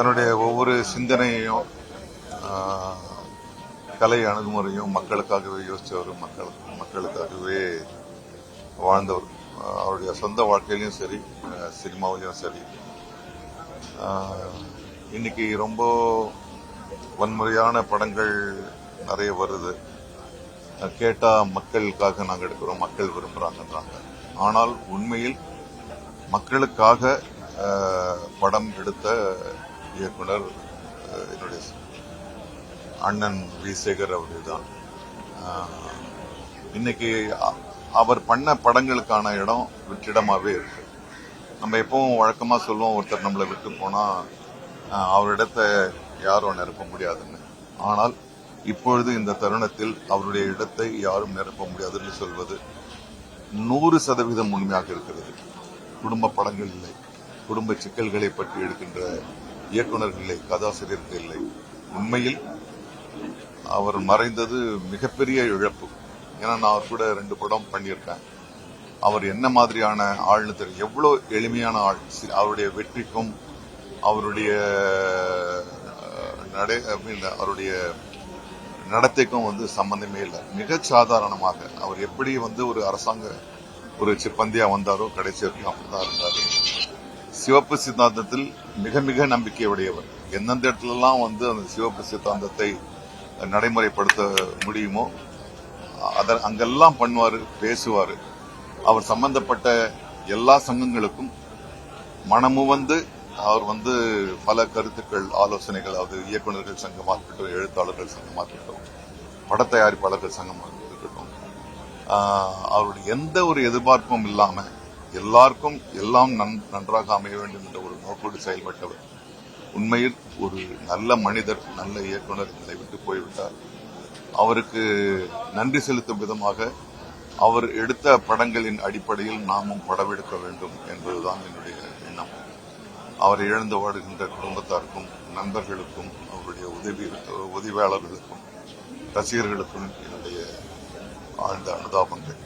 தன்னுடைய ஒவ்வொரு சிந்தனையையும் கலை அணுகுமுறையும் மக்களுக்காகவே யோசிச்சவர், மக்களுக்காகவே வாழ்ந்தவர். அவருடைய சொந்த வாழ்க்கையிலும் சரி, சினிமாவிலையும் சரி. இன்னைக்கு ரொம்ப வன்முறையான படங்கள் நிறைய வருது. கேட்டா மக்களுக்காக நாங்கள் எடுக்கிறோம், மக்கள் விரும்புறாங்கன்றாங்க. ஆனால் உண்மையில் மக்களுக்காக படம் எடுத்த இயக்குனர் என்னுடைய அண்ணன் வி. சேகர் அவர்கள்தான். இன்னைக்கு அவர் பண்ண படங்களுக்கான இடம் வெற்றிடமாவே இருக்கு. நம்ம எப்பவும் வழக்கமா சொல்லுவோம், ஒருத்தர் நம்மளை விட்டு போனா அவரிடத்தை யாரும் நிரப்ப முடியாதுன்னு. ஆனால் இப்பொழுது இந்த தருணத்தில் அவருடைய இடத்தை யாரும் நிரப்ப முடியாதுன்னு சொல்வது 100% உண்மையாக இருக்கிறது. குடும்ப படங்கள் இல்லை, குடும்ப சிக்கல்களை பற்றி எடுக்கின்ற இயக்குநர்கள் இல்லை, கதாசிரியர்கள் இல்லை. உண்மையில் அவர் மறைந்தது மிகப்பெரிய இழப்பு. ஏன்னா நான் அவர் கூட 2 படம் பண்ணியிருக்கேன். அவர் என்ன மாதிரியான ஆள்னு தெரியும். எவ்வளவு எளிமையான ஆள். அவருடைய வெற்றிக்கும் அவருடைய அவருடைய நடத்தைக்கும் சம்பந்தமே இல்லை. மிக சாதாரணமாக அவர் எப்படி ஒரு அரசாங்க ஒரு சிப்பந்தியா வந்தாரோ கடைசி வரைக்கும் அப்படிதான் இருந்தாரு. சிவப்பு சித்தாந்தத்தில் மிக மிக நம்பிக்கை உடையவர். எந்தெந்த இடத்துலலாம் அந்த சிவப்பு சித்தாந்தத்தை நடைமுறைப்படுத்த முடியுமோ அங்கெல்லாம் பண்ணுவாரு, பேசுவாரு. அவர் சம்பந்தப்பட்ட எல்லா சங்கங்களுக்கும் மனமுவந்து அவர் பல கருத்துக்கள், ஆலோசனைகள், இயக்குநர்கள் சங்கமாக இருக்கட்டும், எழுத்தாளர்கள் சங்கமாக இருக்கட்டும், பட தயாரிப்பாளர்கள் சங்கமாக இருக்கட்டும், அவருடைய எந்த ஒரு எதிர்பார்ப்பும் இல்லாம எல்லாருக்கும் எல்லாம் நன்றாக அமைய வேண்டும் என்ற ஒரு நோக்கோடு செயல்பட்டவர். உண்மையில் ஒரு நல்ல மனிதர், நல்ல இயக்குனர் என்னை விட்டு போய்விட்டார். அவருக்கு நன்றி செலுத்தும் விதமாக அவர் எடுத்த படங்களின் அடிப்படையில் நாமும் படமெடுக்க வேண்டும் என்பதுதான் என்னுடைய எண்ணம். அவரை இழந்து வாடுகின்ற குடும்பத்தாருக்கும், நண்பர்களுக்கும், அவருடைய உதவியாளர்களுக்கும், ரசிகர்களுக்கும் என்னுடைய ஆழ்ந்த அனுதாபங்கள்.